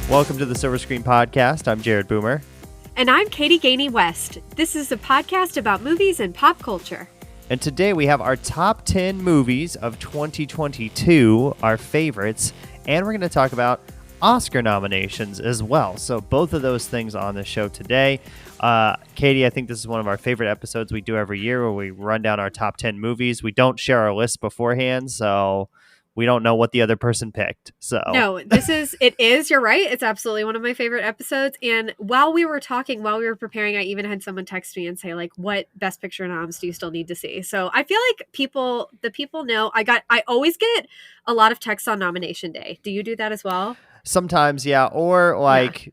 Welcome to the Silver Screen Podcast. I'm Jared Boomer. And I'm Katie Gainey West. This is a podcast about movies and pop culture. And today we have our top 10 movies of 2022, our favorites, and we're going to talk about Oscar nominations as well. So both of those things on the show today. Katie, I think this is one of our favorite episodes we do every year where we run down our top 10 movies. We don't share our list beforehand, so we don't know what the other person picked. So no, you're right. It's absolutely one of my favorite episodes. And while we were preparing, I even had someone text me and say, like, what Best Picture noms do you still need to see? So I feel like the people know. I always get a lot of texts on nomination day. Do you do that as well? Sometimes, yeah. Or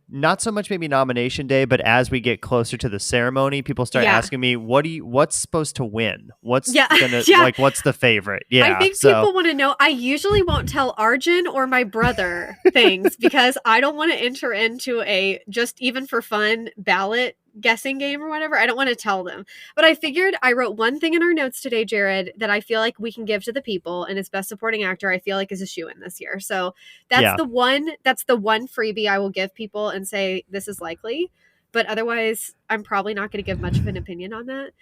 not so much maybe nomination day, but as we get closer to the ceremony, people start asking me, what's supposed to win? What's what's the favorite? Yeah. I think people want to know. I usually won't tell Arjun or my brother things because I don't want to enter into a just even for fun ballot guessing game or whatever. I don't want to tell them. But I figured I wrote one thing in our notes today, Jared, that I feel like we can give to the people, and it's Best Supporting Actor, I feel like is a shoo-in this year. So that's the one freebie I will give people and say this is likely. But otherwise, I'm probably not going to give much of an opinion on that.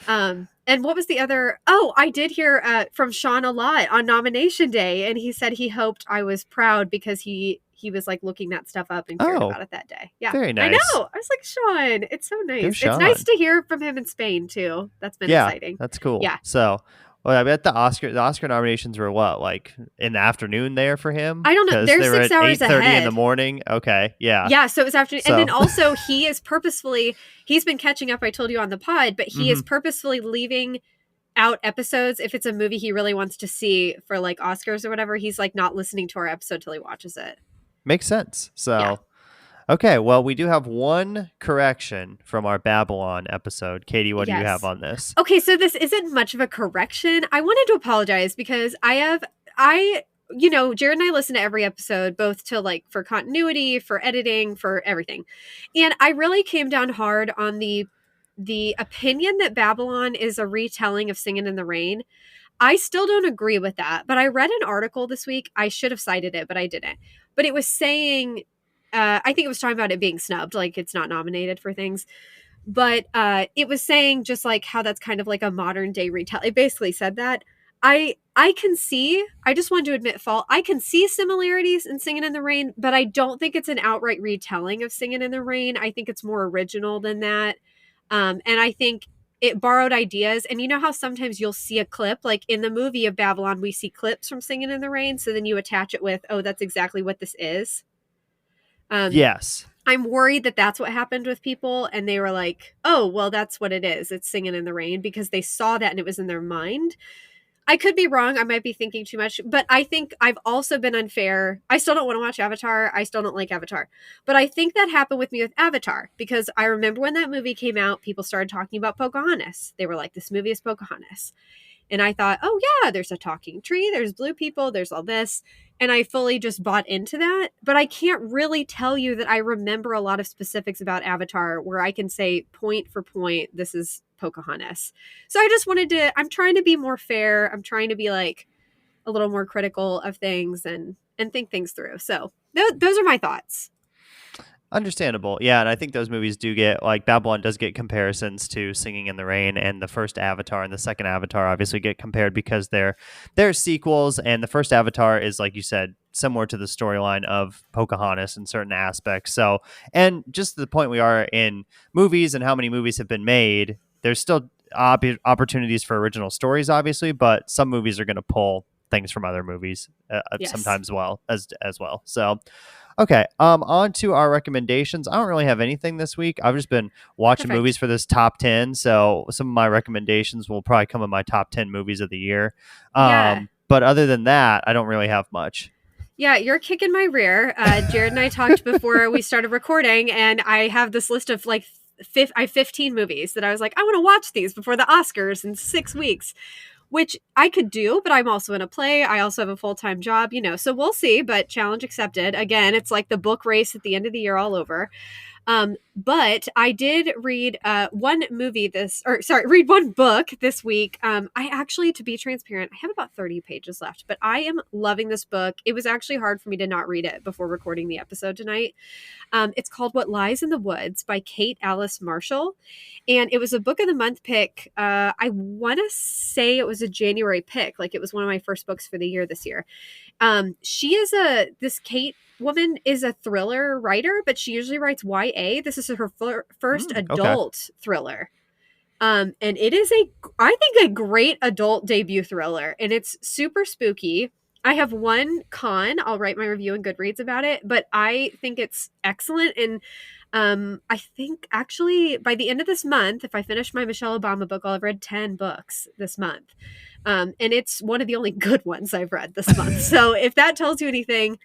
And what was the other? Oh, I did hear from Sean a lot on nomination day, and he said he hoped I was proud because he was like looking that stuff up and cared about it that day. Yeah. Very nice. I know. I was like, Sean, it's so nice. It's nice to hear from him in Spain too. That's been exciting. That's cool. Yeah. So, I bet the Oscar nominations were what, like in the afternoon there for him? I don't know. They're 6 hours ahead. 8:30 in the morning. Okay. Yeah. Yeah. So it was afternoon. So. And then also he's been catching up, I told you on the pod, but he is purposefully leaving out episodes. If it's a movie he really wants to see for like Oscars or whatever, he's like not listening to our episode till he watches it. Makes sense. So, Okay. Well, we do have one correction from our Babylon episode. Katie, what do you have on this? Okay. So this isn't much of a correction. I wanted to apologize because Jared and I listen to every episode, both to like for continuity, for editing, for everything. And I really came down hard on the opinion that Babylon is a retelling of Singin' in the Rain. I still don't agree with that, but I read an article this week. I should have cited it, but I didn't. But it was saying, I think it was talking about it being snubbed, like it's not nominated for things. But it was saying just like how that's kind of like a modern day retell. It basically said that. I just wanted to admit fault. I can see similarities in Singin' in the Rain, but I don't think it's an outright retelling of Singin' in the Rain. I think it's more original than that. And I think it borrowed ideas. And you know how sometimes you'll see a clip, like in the movie of Babylon, we see clips from Singin' in the Rain. So then you attach it with, oh, that's exactly what this is. Yes. I'm worried that that's what happened with people. And they were like, oh, well, that's what it is. It's Singin' in the Rain because they saw that and it was in their mind. I could be wrong. I might be thinking too much, but I think I've also been unfair. I still don't want to watch Avatar. I still don't like Avatar, but I think that happened with me with Avatar because I remember when that movie came out, people started talking about Pocahontas. They were like, this movie is Pocahontas. And I thought, oh yeah, there's a talking tree. There's blue people. There's all this. And I fully just bought into that, but I can't really tell you that I remember a lot of specifics about Avatar where I can say point for point, this is Pocahontas. So I just I'm trying to be more fair. I'm trying to be like a little more critical of things and think things through. So those are my thoughts. Understandable. Yeah, and I think those movies do get, like, Babylon does get comparisons to Singing in the Rain, and the first Avatar and the second Avatar obviously get compared because they're sequels, and the first Avatar is, like you said, similar to the storyline of Pocahontas in certain aspects. So, and just the point we are in movies and how many movies have been made, there's still opportunities for original stories, obviously, but some movies are going to pull things from other movies sometimes as well. So, okay, on to our recommendations. I don't really have anything this week. I've just been watching movies for this top 10, so some of my recommendations will probably come in my top 10 movies of the year. But other than that, I don't really have much. Yeah, you're kicking my rear. Jared and I talked before we started recording, and I have this list of like 15 movies that I was like, I want to watch these before the Oscars in 6 weeks. Which I could do, but I'm also in a play. I also have a full-time job, so we'll see, but challenge accepted. Again, it's like the book race at the end of the year all over. But I did read read one book this week. I actually, to be transparent, I have about 30 pages left, but I am loving this book. It was actually hard for me to not read it before recording the episode tonight. It's called What Lies in the Woods by Kate Alice Marshall. And it was a book of the month pick. I want to say it was a January pick. Like, it was one of my first books for the year this year. This Kate woman is a thriller writer, but she usually writes YA. This is her first adult thriller. And it is I think, a great adult debut thriller, and it's super spooky. I have one con. I'll write my review in Goodreads about it, but I think it's excellent. And I think actually by the end of this month, if I finish my Michelle Obama book, I'll have read 10 books this month. And it's one of the only good ones I've read this month. So if that tells you anything,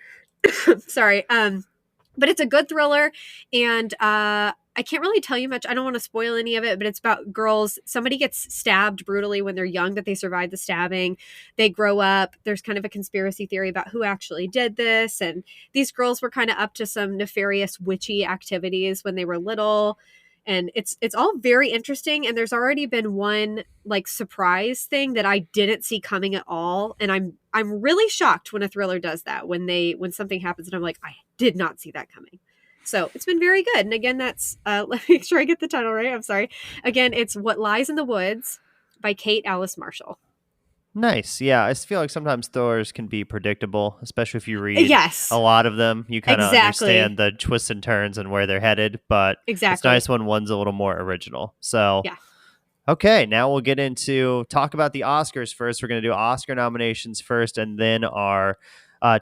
sorry. But it's a good thriller, and I can't really tell you much. I don't want to spoil any of it, but it's about girls. Somebody gets stabbed brutally when they're young, but they survive the stabbing. They grow up. There's kind of a conspiracy theory about who actually did this. And these girls were kind of up to some nefarious witchy activities when they were little. And it's all very interesting. And there's already been one like surprise thing that I didn't see coming at all. And I'm really shocked when a thriller does that, when something happens and I'm like, I did not see that coming. So it's been very good. And again, that's, let me make sure I get the title right. I'm sorry. Again, it's What Lies in the Woods by Kate Alice Marshall. Nice. Yeah, I feel like sometimes thrillers can be predictable, especially if you read a lot of them. You kind of understand the twists and turns and where they're headed, but it's nice when one's a little more original. So, yeah. Okay, now we'll get into talk about the Oscars first. We're going to do Oscar nominations first, and then our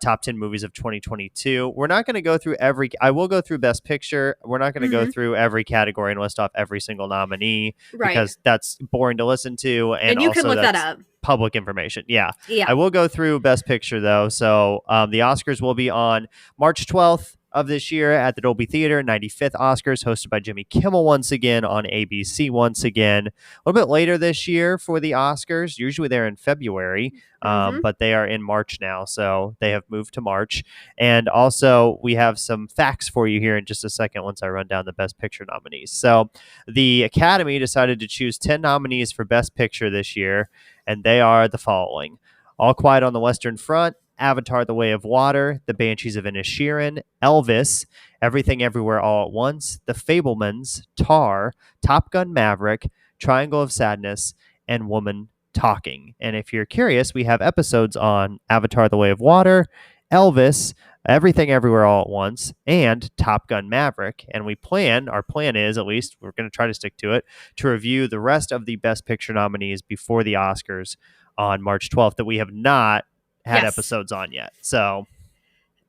top 10 movies of 2022. We're not going to go through I will go through Best Picture. We're not going to go through every category and list off every single nominee because that's boring to listen to. And you can look that up. Public information. Yeah. I will go through Best Picture, though. So the Oscars will be on March 12th of this year at the Dolby Theater, 95th Oscars, hosted by Jimmy Kimmel once again on ABC once again. A little bit later this year for the Oscars. Usually they're in February, but they are in March now, so they have moved to March. And also, we have some facts for you here in just a second once I run down the Best Picture nominees. So the Academy decided to choose 10 nominees for Best Picture this year, and they are the following: All Quiet on the Western Front, Avatar: The Way of Water, The Banshees of Inisherin, Elvis, Everything Everywhere All at Once, The Fabelmans, Tar, Top Gun: Maverick, Triangle of Sadness, and Woman Talking. And if you're curious, we have episodes on Avatar: The Way of Water, Elvis, Everything Everywhere All at Once, and Top Gun: Maverick. And our plan is, at least we're going to try to stick to it, to review the rest of the Best Picture nominees before the Oscars on March 12th that we have not had episodes on yet. So,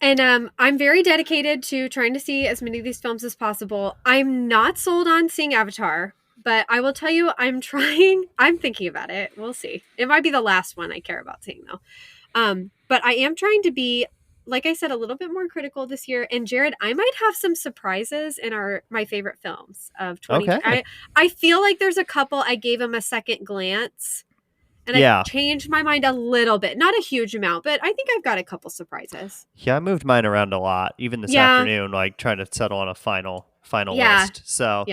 and I'm very dedicated to trying to see as many of these films as possible. I'm not sold on seeing Avatar, but I will tell you, I'm thinking about it. We'll see. It might be the last one I care about seeing, though. But I am trying to be, like I said, a little bit more critical this year. And Jared, I might have some surprises in my favorite films of 2020. Okay. I feel like there's a couple I gave them a second glance. And I changed my mind a little bit. Not a huge amount, but I think I've got a couple surprises. Yeah, I moved mine around a lot, even this afternoon, like trying to settle on a final list. So,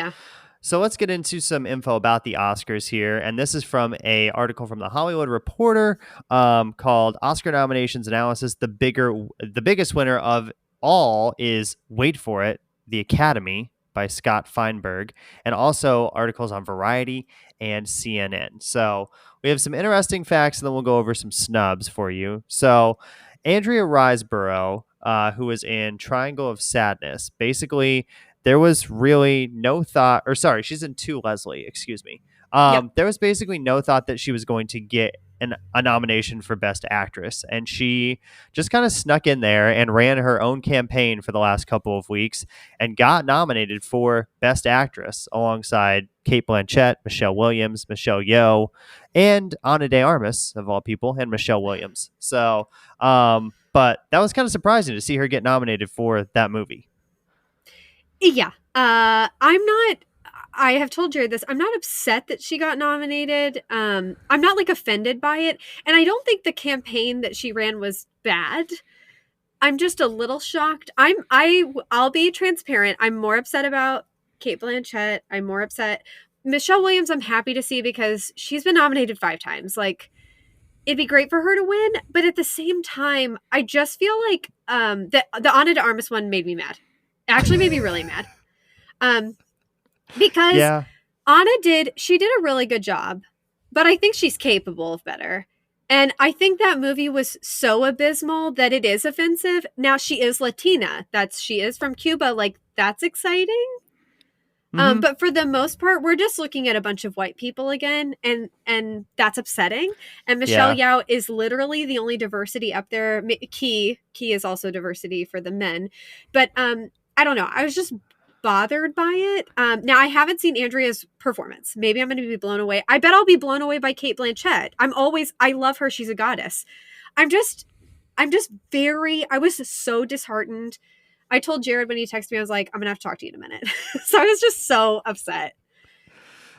So let's get into some info about the Oscars here. And this is from an article from The Hollywood Reporter called Oscar Nominations Analysis. The biggest winner of all is, wait for it, The Academy by Scott Feinberg, and also articles on Variety and CNN. So we have some interesting facts, and then we'll go over some snubs for you. So Andrea Riseborough, who was in Triangle of Sadness, basically there was really no thought, or sorry, she's in To Leslie, excuse me. There was basically no thought that she was going to get a nomination for Best Actress, and she just kind of snuck in there and ran her own campaign for the last couple of weeks and got nominated for Best Actress alongside Cate Blanchett, Michelle Williams, Michelle Yeoh, and Ana de Armas, of all people, and Michelle Williams. So, but that was kind of surprising to see her get nominated for that movie. Yeah. I have told Jared this. I'm not upset that she got nominated. I'm not like offended by it. And I don't think the campaign that she ran was bad. I'm just a little shocked. I'll be transparent. I'm more upset about Kate Blanchett. I'm more upset. Michelle Williams, I'm happy to see because she's been nominated 5 times. Like, it'd be great for her to win, but at the same time, I just feel like the Ana de Armas one made me mad. It actually made me really mad. Because Yeah. Ana did a really good job, but I think she's capable of better. And I think that movie was so abysmal that it is offensive. Now she is Latina. She is from Cuba. Like, that's exciting. Mhm. But for the most part, we're just looking at a bunch of white people again, and that's upsetting. And Michelle Yao is literally the only diversity up there. Key is also diversity for the men, but I don't know. I was just bothered by it. Now I haven't seen Andrea's performance. Maybe I'm going to be blown away. I bet I'll be blown away by Kate Blanchett. I love her. She's a goddess. I was so disheartened. I told Jared when he texted me, I was like, I'm going to have to talk to you in a minute. So I was just so upset.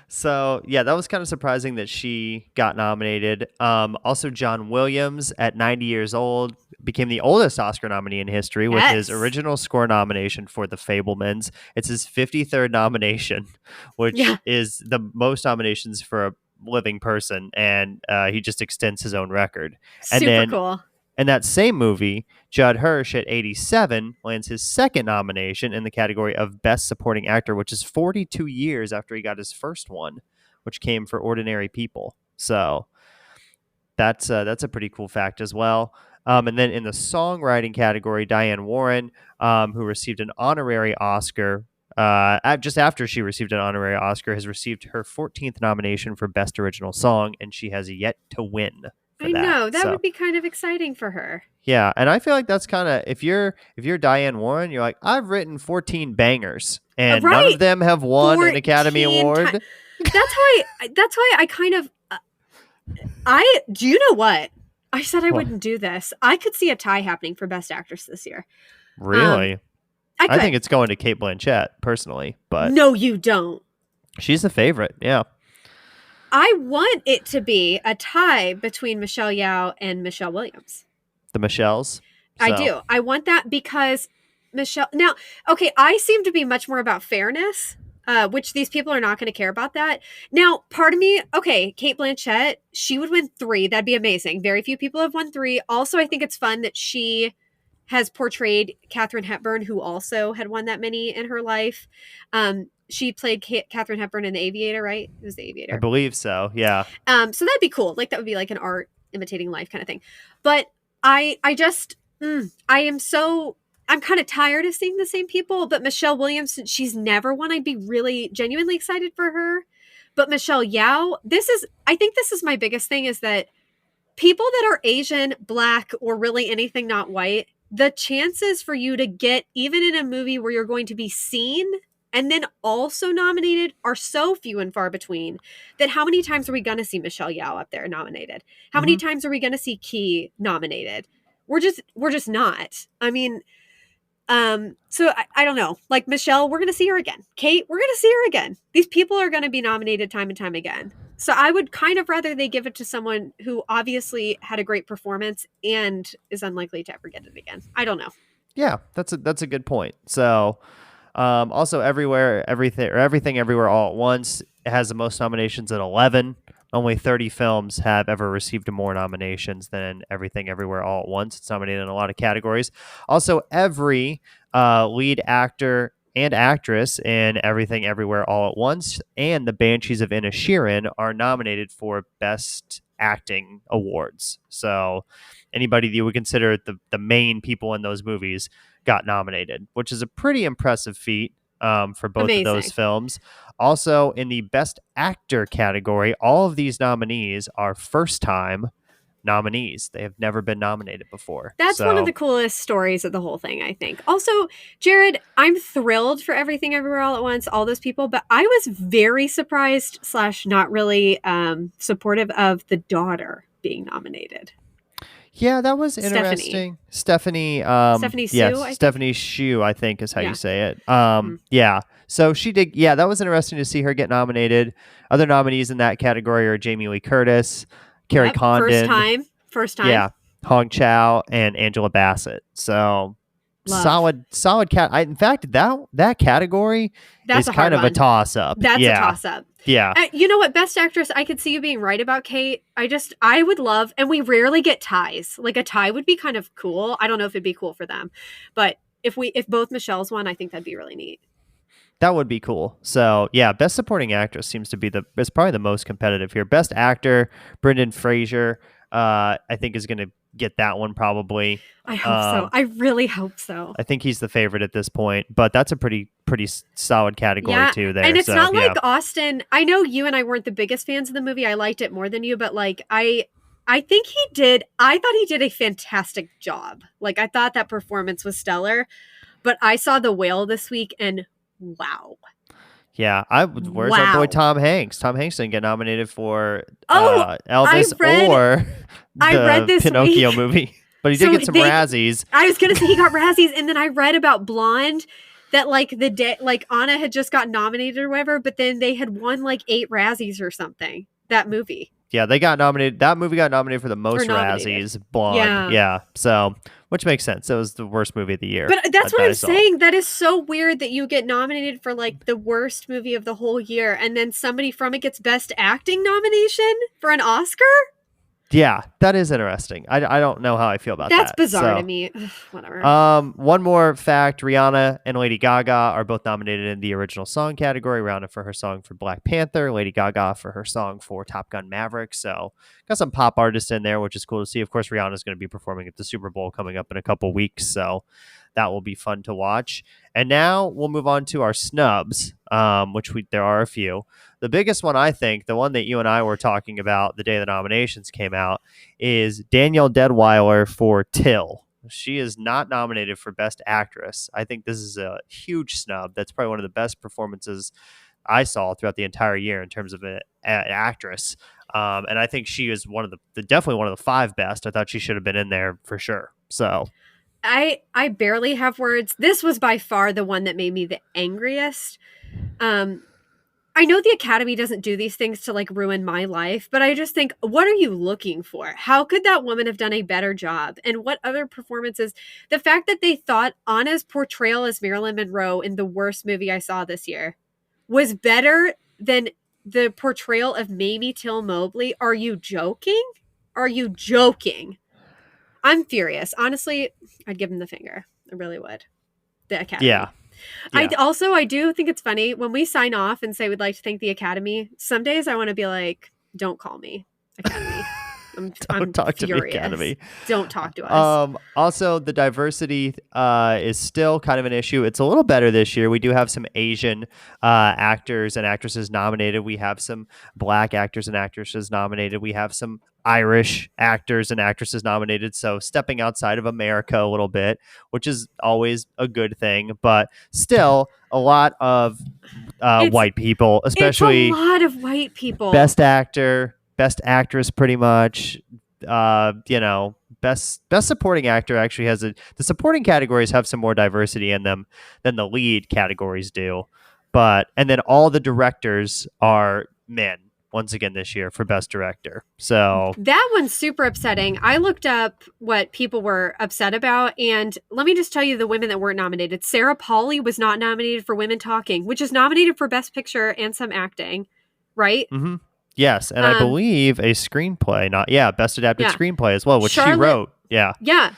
So, yeah, that was kind of surprising that she got nominated. Also, John Williams, at 90 years old, became the oldest Oscar nominee in history with his Yes. original score nomination for The Fabelmans. It's his 53rd nomination, which Yeah. is the most nominations for a living person, and he just extends his own record. And Super then cool. in that same movie, Judd Hirsch at 87 lands his second nomination in the category of Best Supporting Actor, which is 42 years after he got his first one, which came for Ordinary People. So that's a pretty cool fact as well. And then in the songwriting category, Diane Warren, who received an honorary Oscar just after she received an honorary Oscar, has received her 14th nomination for Best Original Song, and she has yet to win. I know that would be kind of exciting for her. Yeah, and I feel like that's kind of if you're Diane Warren, you're like, I've written 14 bangers, and none of them have won an Academy Award. That's why I kind of do you know what? I said I wouldn't do this. I could see a tie happening for Best Actress this year. Really? I think it's going to Kate Blanchett personally, but no, you don't. She's the favorite. Yeah. I want it to be a tie between Michelle Yao and Michelle Williams. The Michelles? I do. I want that because Michelle... Now, okay, I seem to be much more about fairness, which these people are not going to care about that. Now, part of me... Okay, Kate Blanchett, she would win 3. That'd be amazing. Very few people have won 3. Also, I think it's fun that she has portrayed Katharine Hepburn, who also had won that many in her life. She played Katharine Hepburn in The Aviator, right? It was The Aviator. I believe so, yeah. So that'd be cool. Like, that would be like an art imitating life kind of thing. But I'm kind of tired of seeing the same people. But Michelle Williams, since she's never won, I'd be really genuinely excited for her. But Michelle Yao, I think this is my biggest thing, is that people that are Asian, Black, or really anything not white, the chances for you to get, even in a movie where you're going to be seen and then also nominated, are so few and far between that how many times are we going to see Michelle Yao up there nominated? How many times are we going to see Key nominated? We're just not. I mean, so I don't know. Like Michelle, we're going to see her again. Kate, we're going to see her again. These people are going to be nominated time and time again. So I would kind of rather they give it to someone who obviously had a great performance and is unlikely to ever get it again. I don't know. Yeah, that's a good point. So, also Everything Everywhere All at Once, it has the most nominations at 11. Only 30 films have ever received more nominations than Everything Everywhere All at Once. It's nominated in a lot of categories. Also, every lead actor and actress in Everything Everywhere All at Once and The Banshees of Inisherin are nominated for Best Acting awards. So anybody that you would consider the main people in those movies got nominated, which is a pretty impressive feat for both of those films. Also, in the Best Actor category, all of these nominees are first-time nominees. They have never been nominated before. That's one of the coolest stories of the whole thing, I think. Also, Jared, I'm thrilled for Everything Everywhere All at Once, all those people, but I was very surprised / not really supportive of the daughter being nominated. Yeah, that was interesting. Stephanie Sue? Yes, Stephanie Hsu, I think is how you say it. Yeah. So she did. Yeah, that was interesting to see her get nominated. Other nominees in that category are Jamie Lee Curtis, Carrie Condon. First time. Yeah. Hong Chow, and Angela Bassett. So Love. solid cat. In fact, that category That's is a hard kind of a one. toss up. That's a Yeah, toss up. yeah. You know what? Best actress, I could see you being right about Kate. I would love, and we rarely get ties. Like a tie would be kind of cool. I don't know if it'd be cool for them, but if both Michelle's won, I think that'd be really neat. That would be cool. So yeah, best supporting actress seems to be is probably the most competitive here. Best actor, Brendan Fraser, I think is going to get that one probably. I hope so. I really hope so. I think he's the favorite at this point, but that's a pretty solid category too. There, and it's so, not like Austin. I know you and I weren't the biggest fans of the movie. I liked it more than you, but like I think he did. I thought he did a fantastic job. Like I thought that performance was stellar. But I saw The Whale this week, and wow. Yeah, where's our boy Tom Hanks? Tom Hanks didn't get nominated for Elvis or the Pinocchio movie, but he did get some Razzies. I was gonna say he got Razzies, and then I read about Blonde that like the day like Anna had just got nominated or whatever, but then they had won like 8 Razzies or something. That movie. Yeah, they got nominated. That movie got nominated for the most Razzies. Blonde. Yeah. So, which makes sense. It was the worst movie of the year. But that's what I'm saying. That is so weird that you get nominated for like the worst movie of the whole year, and then somebody from it gets Best Acting nomination for an Oscar. Yeah, that is interesting. I don't know how I feel about that. That's bizarre to me. Whatever. One more fact: Rihanna and Lady Gaga are both nominated in the original song category. Rihanna for her song for Black Panther, Lady Gaga for her song for Top Gun Maverick. So got some pop artists in there, which is cool to see. Of course, Rihanna's going to be performing at the Super Bowl coming up in a couple weeks, so that will be fun to watch. And now we'll move on to our snubs, which there are a few. The biggest one, I think, the one that you and I were talking about the day the nominations came out, is Danielle Deadwyler for Till. She is not nominated for Best Actress. I think this is a huge snub. That's probably one of the best performances I saw throughout the entire year in terms of an actress. And I think she is definitely one of the 5 best. I thought she should have been in there for sure. So I barely have words. This was by far the one that made me the angriest. I know the Academy doesn't do these things to like ruin my life, but I just think, what are you looking for? How could that woman have done a better job? And what other performances? The fact that they thought Anna's portrayal as Marilyn Monroe in the worst movie I saw this year was better than the portrayal of Mamie Till Mobley. Are you joking? Are you joking? I'm furious. Honestly, I'd give him the finger. I really would. The Academy. Yeah. I do think it's funny when we sign off and say we'd like to thank the Academy. Some days I want to be like, don't call me, Academy. I'm talk furious. To the Academy. Don't talk to us. Also, the diversity is still kind of an issue. It's a little better this year. We do have some Asian actors and actresses nominated. We have some Black actors and actresses nominated. We have some Irish actors and actresses nominated. So stepping outside of America a little bit, which is always a good thing, but still a lot of white people, especially it's a lot of white people. Best actor, Best actress, pretty much. Best supporting actor actually has the supporting categories have some more diversity in them than the lead categories do. And then all the directors are men once again this year for Best Director. So that one's super upsetting. I looked up what people were upset about, and let me just tell you the women that weren't nominated. Sarah Polley was not nominated for Women Talking, which is nominated for Best Picture and some acting, right? Mm-hmm. Yes, and I believe a screenplay, Best Adapted Screenplay as well, which she wrote. Yeah.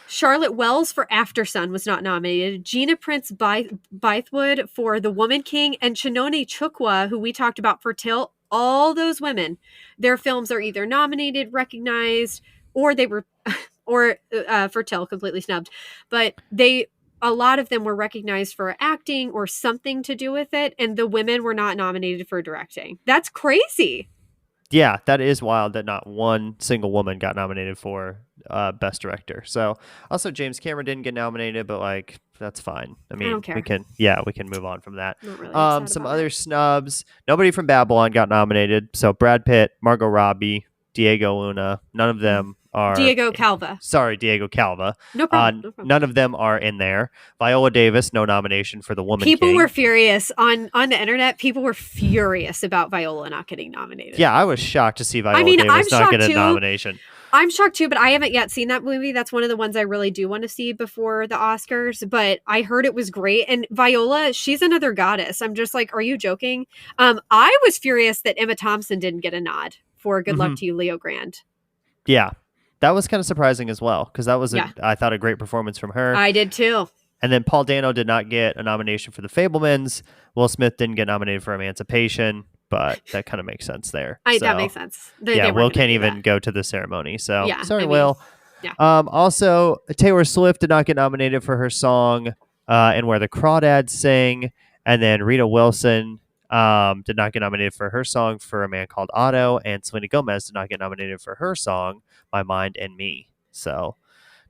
Charlotte Wells for Aftersun was not nominated. Gina Prince Bythewood for The Woman King, and Chinonye Chukwu, who we talked about for Till. All those women, their films are either nominated, recognized, or they were, or for Till, completely snubbed. But a lot of them were recognized for acting or something to do with it, and the women were not nominated for directing. That's crazy. Yeah, that is wild that not one single woman got nominated for Best Director. So also James Cameron didn't get nominated, but that's fine. I mean, I don't care. we can move on from that. Really some other snubs. Nobody from Babylon got nominated. So Brad Pitt, Margot Robbie, Diego Luna, none of them are Diego Calva. Sorry, Diego Calva. No problem. None of them are in there. Viola Davis, no nomination for The Woman King. People were furious on the internet. People were furious about Viola not getting nominated. Yeah, I was shocked to see Viola Davis not get a nomination. I'm shocked too, but I haven't yet seen that movie. That's one of the ones I really do want to see before the Oscars, but I heard it was great. And Viola, she's another goddess. I'm just like, are you joking? I was furious that Emma Thompson didn't get a nod for Good Luck Mhm. to You, Leo Grand. Yeah. That was kind of surprising as well, because that was, Yeah. I thought, a great performance from her. I did too. And then Paul Dano did not get a nomination for The Fablemans. Will Smith didn't get nominated for Emancipation, but that kind of makes sense there. That makes sense. They Yeah, weren't Will gonna can't do even that. go to the ceremony. So Yeah, sorry, I mean, Will. yeah. Also, Taylor Swift did not get nominated for her song and Where the Crawdads Sing. And then Rita Wilson did not get nominated for her song For a Man Called Otto. And Selena Gomez did not get nominated for her song My Mind and Me. So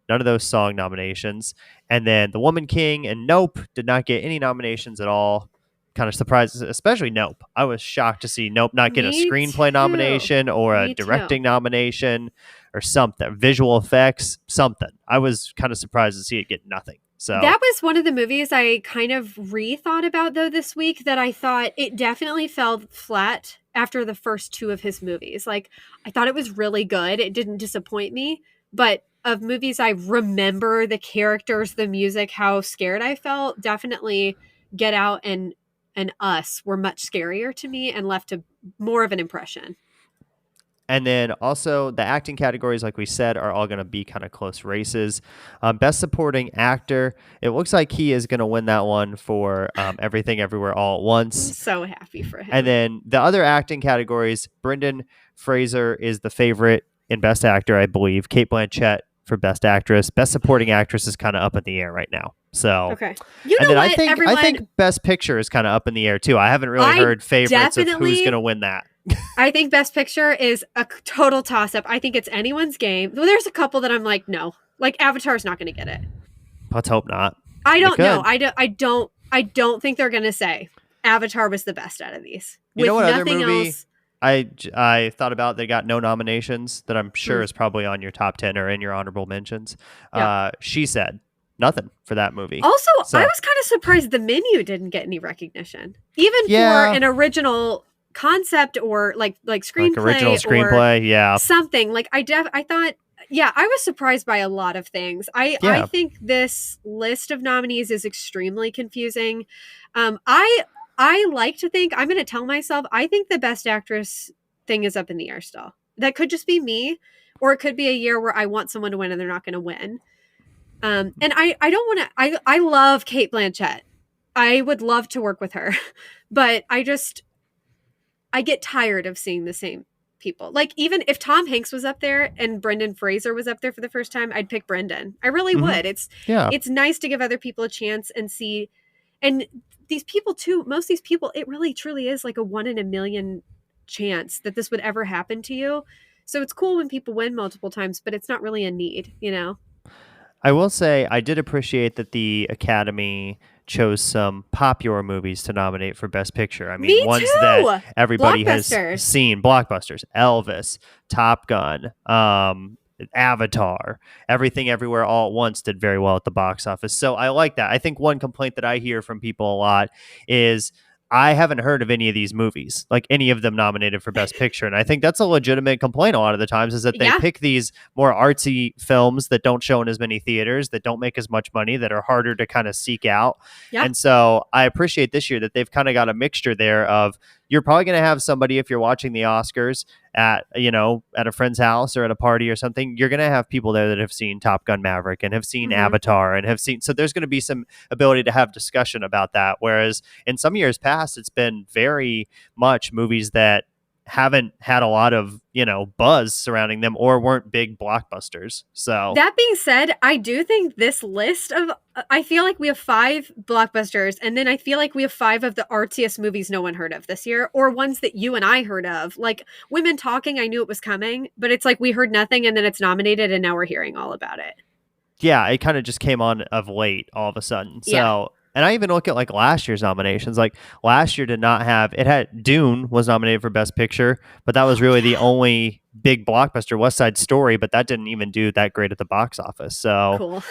none of those song nominations. And then The Woman King and Nope did not get any nominations at all. Kind of surprised, especially Nope. I was shocked to see Nope not get a Me screenplay too. nomination or a Me too. directing nomination or something, visual effects, something. I was kind of surprised to see it get nothing. So That was one of the movies I kind of rethought about though this week, that I thought it definitely fell flat after the first two of his movies. Like, I thought it was really good. It didn't disappoint me, but of movies I remember, the characters, the music, how scared I felt, definitely Get Out and Us were much scarier to me and left a more of an impression. And then also the acting categories, like we said, are all going to be kind of close races. Best Supporting Actor, it looks like he is going to win that one for Everything Everywhere All at I'm Once. so happy for him. And then the other acting categories, Brendan Fraser is the favorite in Best Actor, I believe. Cate Blanchett for Best Actress. Best Supporting Actress is kind of up in the air right now. So okay, you know and then what, everyone, I think Best Picture is kind of up in the air too. I haven't really heard favorites of who's definitely- going to win that. I think Best Picture is a total toss-up. I think it's anyone's game. Well, there's a couple that I'm like, no. Like, Avatar's not going to get it. Let's hope not. I don't They know. could. I don't think they're going to say Avatar was the best out of these. You know With what other nothing movie else. I thought about they got no nominations that I'm sure Hmm. is probably on your top 10 or in your honorable mentions. Yeah. She Said nothing for that movie. Also, So- I was kind of surprised The Menu didn't get any recognition. Even Yeah. for an original concept or like screenplay, Like original or screenplay, yeah. something. Like, I thought, yeah, I was surprised by a lot of things. I Yeah. think this list of nominees is extremely confusing. I like to think, I'm going to tell myself, I think the Best Actress thing is up in the air still. That could just be me, or it could be a year where I want someone to win and they're not going to win. And I don't want to. I love Cate Blanchett. I would love to work with her, but I get tired of seeing the same people. Like, even if Tom Hanks was up there and Brendan Fraser was up there for the first time, I'd pick Brendan. I really Mhm. would. Yeah. It's nice to give other people a chance and see. And these people too, most of these people, it really truly is like a 1 in a million chance that this would ever happen to you. So it's cool when people win multiple times, but it's not really a need, you know? I will say I did appreciate that the Academy chose some popular movies to nominate for Best Picture. I mean, Me ones too! that everybody Blockbusters. has seen. Blockbusters, Elvis, Top Gun, Avatar, Everything Everywhere All at Once did very well at the box office. So I like that. I think one complaint that I hear from people a lot is I haven't heard of any of these movies, like any of them nominated for Best Picture. And I think that's a legitimate complaint a lot of the times, is that they Yeah. pick these more artsy films that don't show in as many theaters, that don't make as much money, that are harder to kind of seek out. Yeah. And so I appreciate this year that they've kind of got a mixture there of, you're probably going to have somebody, if you're watching the Oscars at a friend's house or at a party or something, you're going to have people there that have seen Top Gun Maverick and have seen Mhm. Avatar and have seen, so there's going to be some ability to have discussion about that. Whereas in some years past, it's been very much movies that haven't had a lot of, buzz surrounding them or weren't big blockbusters. So That being said, I do think this list of, I feel like we have 5 blockbusters, and then I feel like we have 5 of the artsiest movies no one heard of this year, or ones that you and I heard of. Like Women Talking, I knew it was coming, but it's like we heard nothing and then it's nominated and now we're hearing all about it. yeah, it kind of just came on of late all of a sudden. So, Yeah. and I even look at like last year's nominations. Like last year did not have, it had Dune was nominated for Best Picture, but that was really the only big blockbuster. West Side Story, but that didn't even do that great at the box office. So, Cool.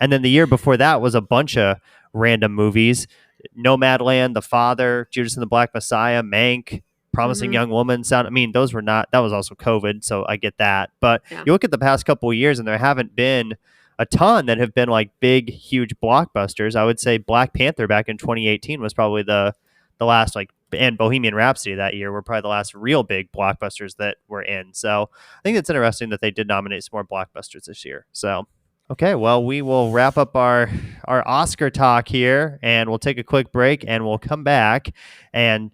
and then the year before that was a bunch of random movies: Nomadland, The Father, Judas and the Black Messiah, Mank, Promising Young Woman sound. I mean, those were not. That was also COVID, so I get that. But Yeah. you look at the past couple of years, and there haven't been a ton that have been like big, huge blockbusters. I would say Black Panther back in 2018 was probably the last, like, and Bohemian Rhapsody that year were probably the last real big blockbusters that were in. So I think it's interesting that they did nominate some more blockbusters this year. So okay, well, we will wrap up our Oscar talk here, and we'll take a quick break, and we'll come back and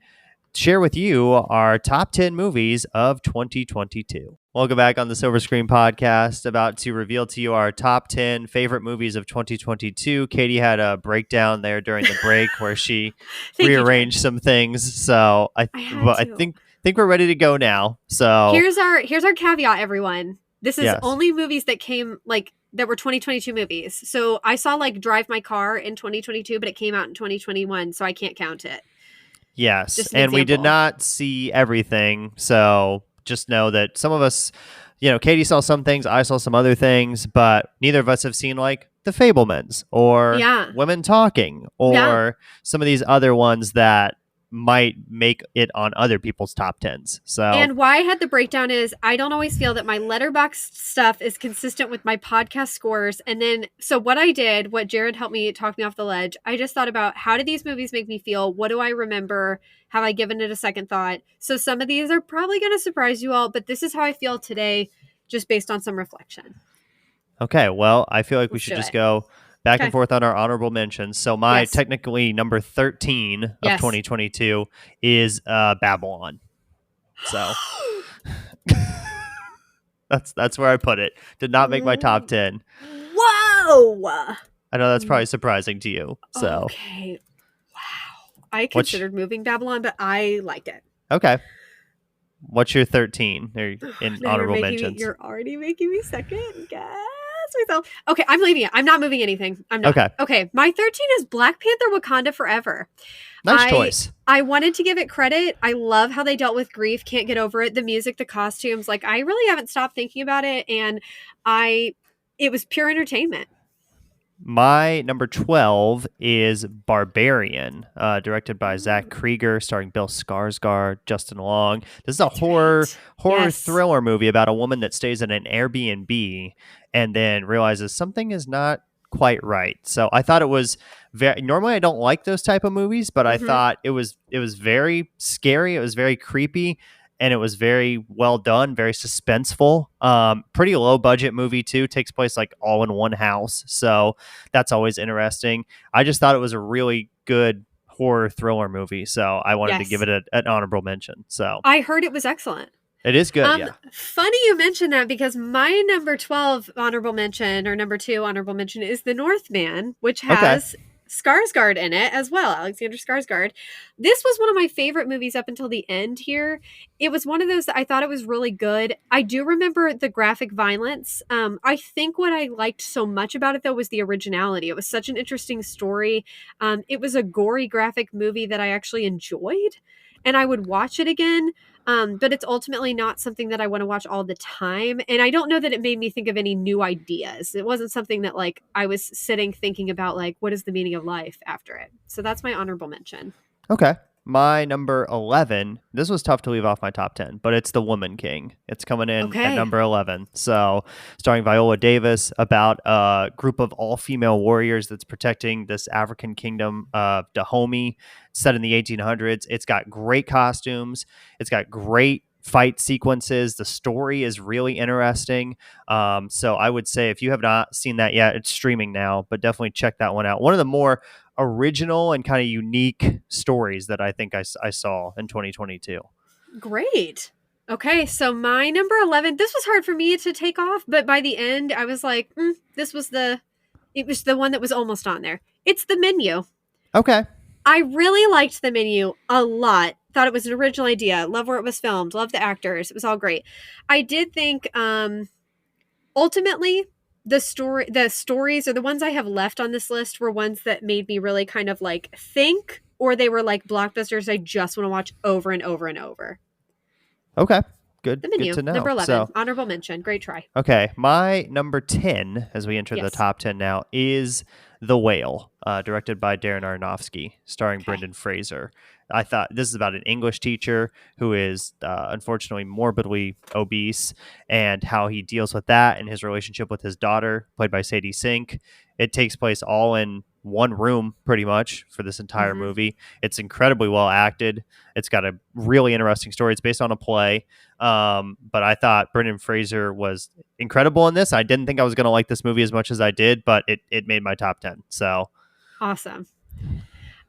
share with you our top 10 movies of 2022. Welcome back on the Silver Screen Podcast. About to reveal to you our top 10 favorite movies of 2022. Katie had a breakdown there during the break where she rearranged some things. So I think we're ready to go now. So here's our caveat, everyone. This is Yes. only movies that came that were 2022 movies. So I saw Drive My Car in 2022, but it came out in 2021, so I can't count it. Yes, Just an and we did example. not see everything, so just know that some of us, Katie saw some things, I saw some other things, but neither of us have seen like The Fabelmans or Yeah. Women Talking or some of these other ones that might make it on other people's top 10s. So And why I had the breakdown is I don't always feel that my Letterboxd stuff is consistent with my podcast scores. And then, so what I did, what Jared helped me talk me off the ledge, I just thought about how do these movies make me feel? What do I remember? Have I given it a second thought? So some of these are probably going to surprise you all, but this is how I feel today, just based on some reflection. Okay, well, I feel like we Let's should do just it. go back and Okay. forth on our honorable mentions. So my Yes. technically number 13 of Yes. 2022 is Babylon. So that's where I put it. Did not make my top 10. Whoa! I know that's probably surprising to you. So Okay. Wow. I considered moving Babylon, but I liked it. okay. What's your 13 or in Now honorable mentions? You're already making me second guess myself. Okay, I'm leaving it. I'm not moving anything. I'm not. Okay. Okay, my 13 is Black Panther Wakanda Forever. Nice choice. I wanted to give it credit. I love how they dealt with grief. Can't get over it. The music, the costumes. I really haven't stopped thinking about it. And it was pure entertainment. My number 12 is Barbarian, directed by Zach Krieger, starring Bill Skarsgård, Justin Long. This is a horror Yes. thriller movie about a woman that stays in an Airbnb and then realizes something is not quite right. So I thought it was very. Normally, I don't like those type of movies, but I thought it was very scary. It was very creepy. And it was very well done, very suspenseful. Pretty low budget movie too. Takes place all in one house, so that's always interesting. I just thought it was a really good horror thriller movie, so I wanted to give it an honorable mention. So I heard it was excellent. it is good. Yeah. Funny you mentioned that because my number 12 honorable mention or number 2 honorable mention is The Northman, which has Skarsgård in it as well, Alexander Skarsgård. This was one of my favorite movies up until the end here. It was one of those that I thought it was really good. I do remember the graphic violence. I think what I liked so much about it, though, was the originality. It was such an interesting story. It was a gory graphic movie that I actually enjoyed, and I would watch it again. But it's ultimately not something that I want to watch all the time. And I don't know that it made me think of any new ideas. It wasn't something that I was sitting thinking about what is the meaning of life after it. So that's my honorable mention. Okay. My number 11, this was tough to leave off my top 10, but it's The Woman King. It's coming in at number 11. So, starring Viola Davis, about a group of all-female warriors that's protecting this African kingdom of Dahomey, set in the 1800s. It's got great costumes. It's got great fight sequences. The story is really interesting. So I would say if you have not seen that yet, it's streaming now, but definitely check that one out. One of the more original and kind of unique stories that I think I saw in 2022. Great. Okay, so my number 11, this was hard for me to take off, but by the end I was like, it was the one that was almost on there. It's The Menu. Okay. I really liked The Menu a lot. Thought it was an original idea. Love where it was filmed. Love the actors. It was all great. I did think ultimately the stories or the ones I have left on this list were ones that made me really kind of think, or they were blockbusters I just want to watch over and over and over. Okay. Good. The Menu, good to know. number 11, So, honorable mention. Great try. okay. My number 10, as we enter the top 10 now, is The Whale, directed by Darren Aronofsky, starring Okay. Brendan Fraser. I thought this is about an English teacher who is unfortunately morbidly obese and how he deals with that and his relationship with his daughter, played by Sadie Sink. It takes place all in one room pretty much for this entire Hmm. movie. It's incredibly well acted. It's got a really interesting story. It's based on a play. But I thought Brendan Fraser was incredible in this. I didn't think I was going to like this movie as much as I did, but it made my top 10. So, Awesome.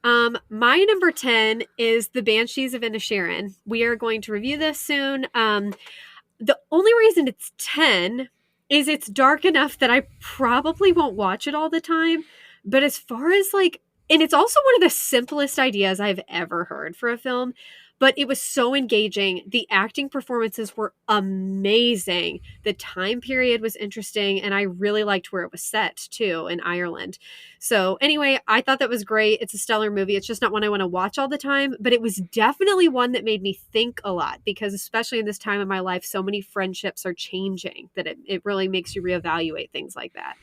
My number 10 is The Banshees of Inisherin. We are going to review this soon. The only reason it's 10 is it's dark enough that I probably won't watch it all the time. But as far as like, and it's also one of the simplest ideas I've ever heard for a film, but it was so engaging. The acting performances were amazing. The time period was interesting, and I really liked where it was set too, in Ireland. So, anyway, I thought that was great. It's a stellar movie. It's just not one I want to watch all the time, but it was definitely one that made me think a lot because, especially in this time of my life, so many friendships are changing that it really makes you reevaluate things like that.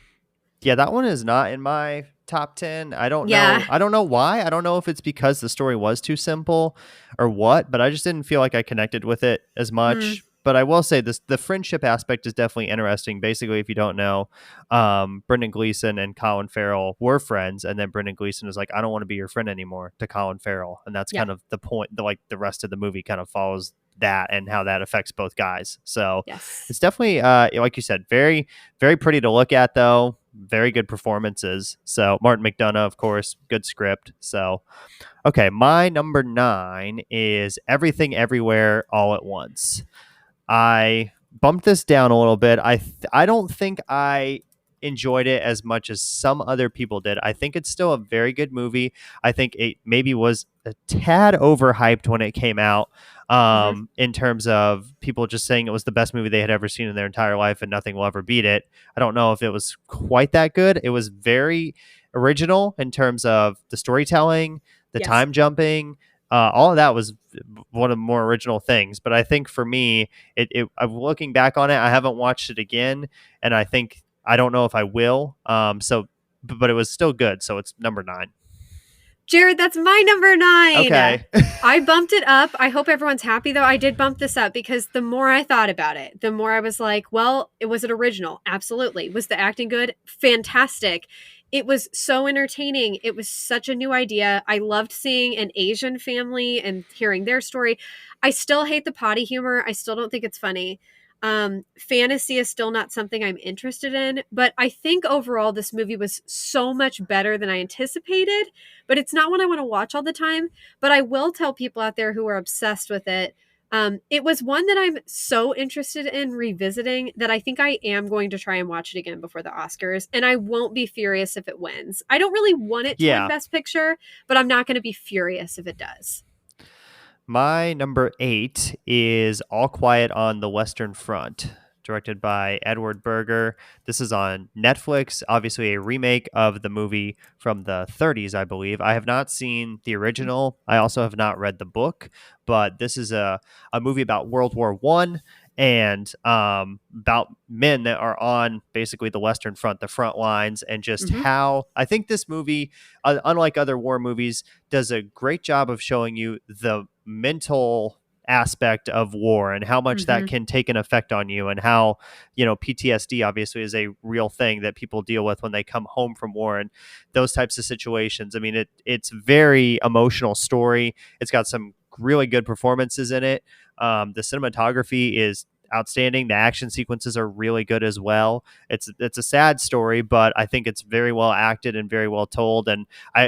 yeah, that one is not in my top 10. I don't know. Yeah. I don't know why. I don't know if it's because the story was too simple or what, but I just didn't feel like I connected with it as Mm, much. But I will say this, the friendship aspect is definitely interesting. Basically, if you don't know, Brendan Gleeson and Colin Farrell were friends, and then Brendan Gleeson is like, I don't want to be your friend anymore to Colin Farrell. And that's yeah. kind of the point, like the rest of the movie kind of follows that and how that affects both guys. So Yes. it's definitely like you said, very, very pretty to look at though. Very good performances. So Martin McDonough, of course, good script. So okay, my number 9 is Everything Everywhere All at Once. I bumped this down a little bit. I don't think I enjoyed it as much as some other people did. I think it's still a very good movie. I think it maybe was a tad overhyped when it came out, Hmm. in terms of people just saying it was the best movie they had ever seen in their entire life and nothing will ever beat it. I don't know if it was quite that good. It was very original in terms of the storytelling, the Yes. time jumping, all of that was one of the more original things. But I think for me, I'm looking back on it. I haven't watched it again, and I think I don't know if I will. But it was still good. So it's number 9. Jared, that's my number 9. Okay. I bumped it up. I hope everyone's happy though. I did bump this up because the more I thought about it, the more I was like, well, was it original? Absolutely. Was the acting good? Fantastic. It was so entertaining. It was such a new idea. I loved seeing an Asian family and hearing their story. I still hate the potty humor. I still don't think it's funny. Fantasy is still not something I'm interested in, but I think overall this movie was so much better than I anticipated, but it's not one I want to watch all the time. But I will tell people out there who are obsessed with it. It was one that I'm so interested in revisiting that I think I am going to try and watch it again before the Oscars. And I won't be furious if it wins. I don't really want it to win Yeah. Best Picture, but I'm not going to be furious if it does. My number 8 is All Quiet on the Western Front, directed by Edward Berger. This is on Netflix, obviously a remake of the movie from the 30s, I believe. I have not seen the original. I also have not read the book, but this is a movie about World War One and about men that are on basically the Western Front, the front lines, and just Hmm. how I think this movie, unlike other war movies, does a great job of showing you the mental aspect of war and how much that Hmm. can take an effect on you and how PTSD obviously is a real thing that people deal with when they come home from war and those types of situations. I mean, it's very emotional story. It's got some really good performances in it. The cinematography is outstanding. The action sequences are really good as well. It's a sad story, but I think it's very well acted and very well told. And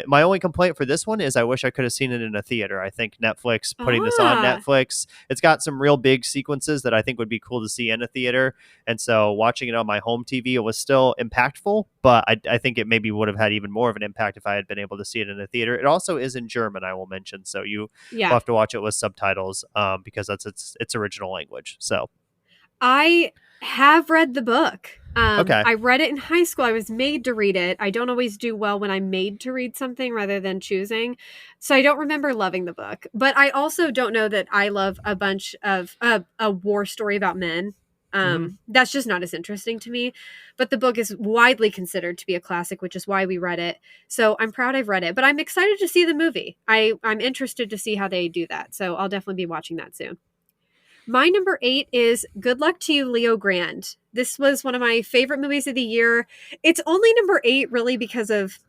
my only complaint for this one is I wish I could have seen it in a theater. I think Netflix putting this on Ah, Netflix, it's got some real big sequences that I think would be cool to see in a theater. And so watching it on my home TV, it was still impactful, but I think it maybe would have had even more of an impact if I had been able to see it in a theater. It also is in German, I will mention, so you will yeah. have to watch it with subtitles, because that's its original language. So I have read the book. okay. I read it in high school. I was made to read it. I don't always do well when I'm made to read something rather than choosing. So I don't remember loving the book. But I also don't know that I love a bunch of a war story about men. Hmm. That's just not as interesting to me. But the book is widely considered to be a classic, which is why we read it. So I'm proud I've read it, but I'm excited to see the movie. I'm interested to see how they do that. So I'll definitely be watching that soon. My number 8 is Good Luck to You, Leo Grand. This was one of my favorite movies of the year. It's only number 8 really because of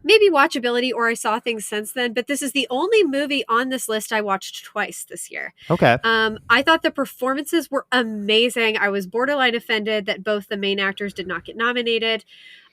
maybe watchability or I saw things since then, but this is the only movie on this list I watched twice this year. Okay. I thought the performances were amazing. I was borderline offended that both the main actors did not get nominated.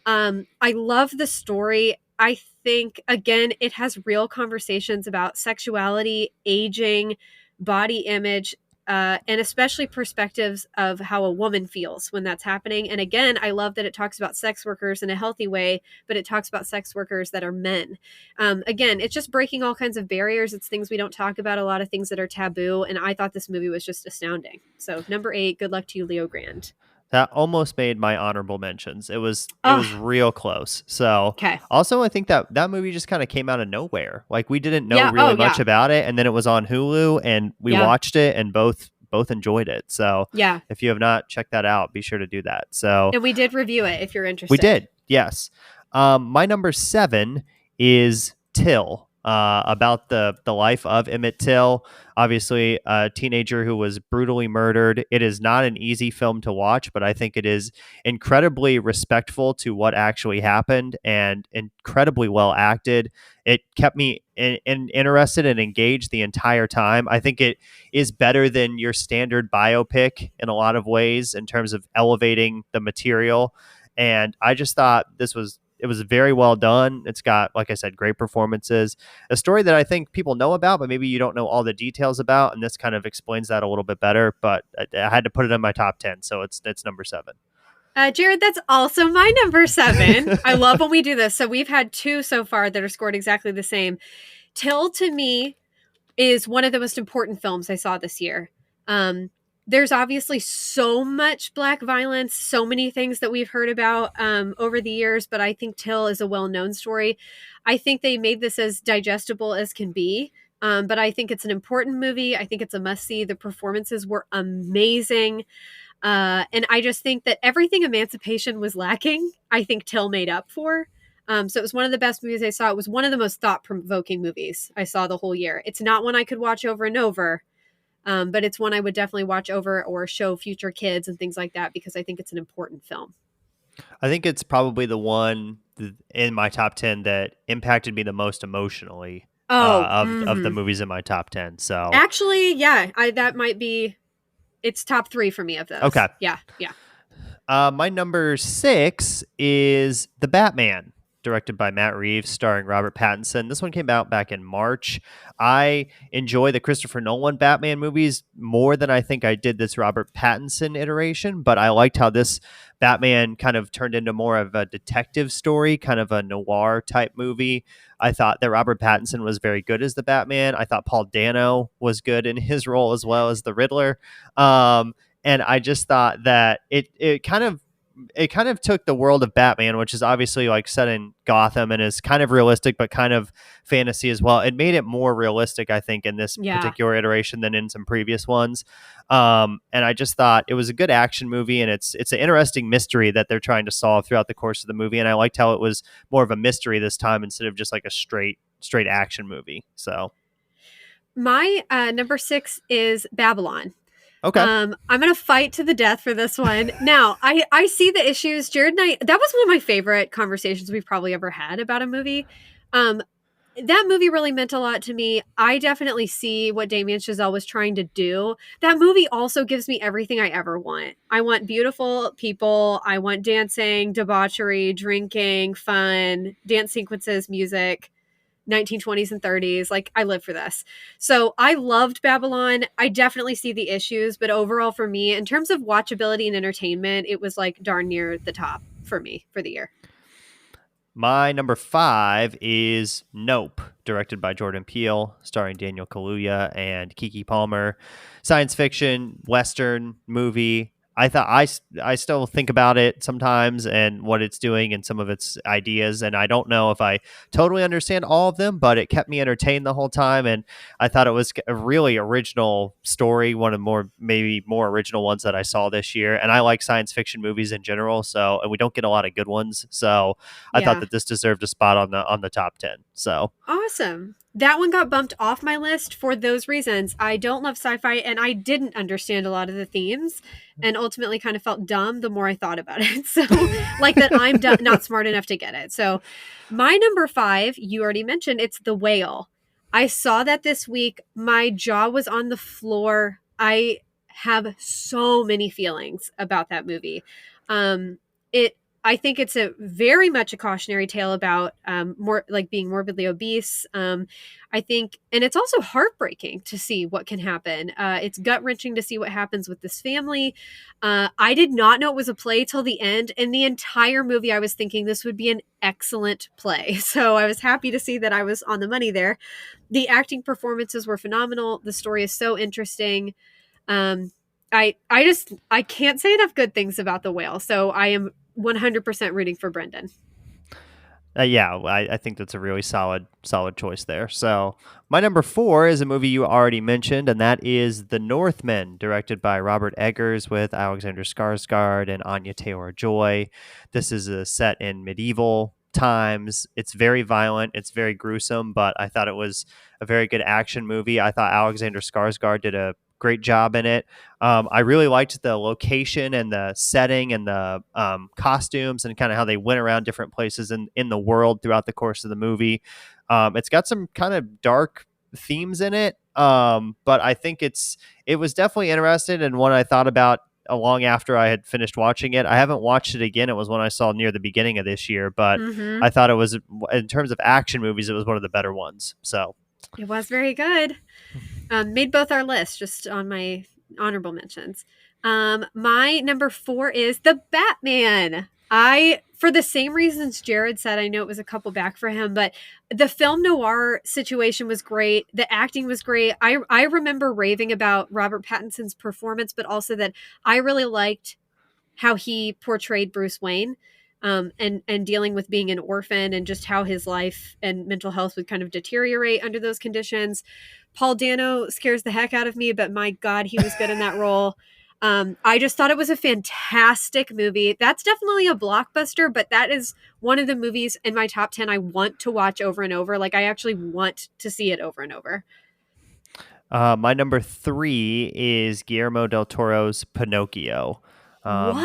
I love the story. I think, again, it has real conversations about sexuality, aging, body image, and especially perspectives of how a woman feels when that's happening. And again, I love that it talks about sex workers in a healthy way, but it talks about sex workers that are men. Again, it's just breaking all kinds of barriers. It's things we don't talk about, a lot of things that are taboo. And I thought this movie was just astounding. So, number 8, Good Luck to You, Leo Grand. That almost made my honorable mentions. It was Oh, real close. So okay. also I think that movie just kind of came out of nowhere. Like we didn't know Yeah. really Oh, much yeah. about it, and then it was on Hulu, and we Yeah. watched it, and both enjoyed it. So Yeah. if you have not checked that out, be sure to do that. So And we did review it if you're we interested. did, yes. My number 7 is Till, about the life of Emmett Till. Obviously, a teenager who was brutally murdered. It is not an easy film to watch, but I think it is incredibly respectful to what actually happened and incredibly well acted. It kept me interested and engaged the entire time. I think it is better than your standard biopic in a lot of ways in terms of elevating the material. And I just thought it was very well done. It's got, like I said, great performances. A story that I think people know about, but maybe you don't know all the details about, and this kind of explains that a little bit better. But I had to put it in my top 10, so it's number 7. Jared, that's also my number 7. I love when we do this. So we've had 2 so far that are scored exactly the same. Till to me is one of the most important films I saw this year. Um, there's obviously so much black violence, so many things that we've heard about over the years, but I think Till is a well known story. I think they made this as digestible as can be. But I think it's an important movie. I think it's a must see. The performances were amazing. And I just think that everything Emancipation was lacking, I think Till made up for. So it was one of the best movies I saw. It was one of the most thought provoking movies I saw the whole year. It's not one I could watch over and over, but it's one I would definitely watch over or show future kids and things like that because I think it's an important film. I think it's probably the one in my top 10 that impacted me the most emotionally, Oh, of the movies in my top 10. So actually, yeah, that might be it's top 3 for me of those. okay. Yeah, yeah. My number 6 is The Batman, directed by Matt Reeves, starring Robert Pattinson. This one came out back in March. I enjoy the Christopher Nolan Batman movies more than I think I did this Robert Pattinson iteration, but I liked how this Batman kind of turned into more of a detective story, kind of a noir type movie. I thought that Robert Pattinson was very good as the Batman. I thought Paul Dano was good in his role as well as the Riddler. And I just thought that it kind of took the world of Batman, which is obviously like set in Gotham and is kind of realistic, but kind of fantasy as well. It made it more realistic, I think, in this Yeah. particular iteration than in some previous ones. And I just thought it was a good action movie, and it's an interesting mystery that they're trying to solve throughout the course of the movie. And I liked how it was more of a mystery this time instead of just like a straight action movie. So My number 6 is Babylon. okay. I'm gonna fight to the death for this one. Now, I see the issues. Jared and I, that was one of my favorite conversations we've probably ever had about a movie. Um, that movie really meant a lot to me. I definitely see what Damien Chazelle was trying to do. That movie also gives me everything I ever want. I want beautiful people. I want dancing, debauchery, drinking, fun, dance sequences, music. 1920s and 30s. Like, I live for this. So I loved Babylon. I definitely see the issues, but overall, for me, in terms of watchability and entertainment, it was like darn near the top for me for the year. My number 5 is Nope, directed by Jordan Peele, starring Daniel Kaluuya and Kiki Palmer. Science fiction, Western movie. I still think about it sometimes and what it's doing and some of its ideas, and I don't know if I totally understand all of them, but it kept me entertained the whole time, and I thought it was a really original story, one of maybe more original ones that I saw this year. And I like science fiction movies in general, so and we don't get a lot of good ones, so I thought Yeah. that this deserved a spot on the top 10. So Awesome. That one got bumped off my list for those reasons. I don't love sci-fi and I didn't understand a lot of the themes and ultimately kind of felt dumb the more I thought about it. So, like that not smart enough to get it. So, my number 5, you already mentioned, it's The Whale. I saw that this week. My jaw was on the floor. I have so many feelings about that movie. It I think it's a very much a cautionary tale about more like being morbidly obese. I think, and it's also heartbreaking to see what can happen. It's gut wrenching to see what happens with this family. I did not know it was a play till the end, and the entire movie I was thinking this would be an excellent play. So I was happy to see that I was on the money there. The acting performances were phenomenal. The story is so interesting. Um, I can't say enough good things about The Whale. So I am 100% rooting for Brendan. yeah, I think that's a really solid choice there. So my number 4 is a movie you already mentioned, and that is The Northman, directed by Robert Eggers with Alexander Skarsgård and Anya Taylor-Joy. This is a set in medieval times. It's very violent. It's very gruesome, but I thought it was a very good action movie. I thought Alexander Skarsgård did a great job in it. I really liked the location and the setting and the costumes and kind of how they went around different places in the world throughout the course of the movie. It's got some kind of dark themes in it, but I think it was definitely interesting and one I thought about long after I had finished watching it. I haven't watched it again. It was one I saw near the beginning of this year, but Mm-hmm. I thought it was, in terms of action movies, it was one of the better ones. So It was very good. Made both our lists, just on my honorable mentions. My number 4 is The Batman. For the same reasons Jared said, I know it was a couple back for him, but the film noir situation was great. The acting was great. I remember raving about Robert Pattinson's performance, but also that I really liked how he portrayed Bruce Wayne. And dealing with being an orphan and just how his life and mental health would kind of deteriorate under those conditions. Paul Dano scares the heck out of me, but my God, he was good in that role. I just thought it was a fantastic movie. That's definitely a blockbuster, but that is one of the movies in my top 10 I want to watch over and over. Like, I actually want to see it over and over. my number 3 is Guillermo del Toro's Pinocchio. Um,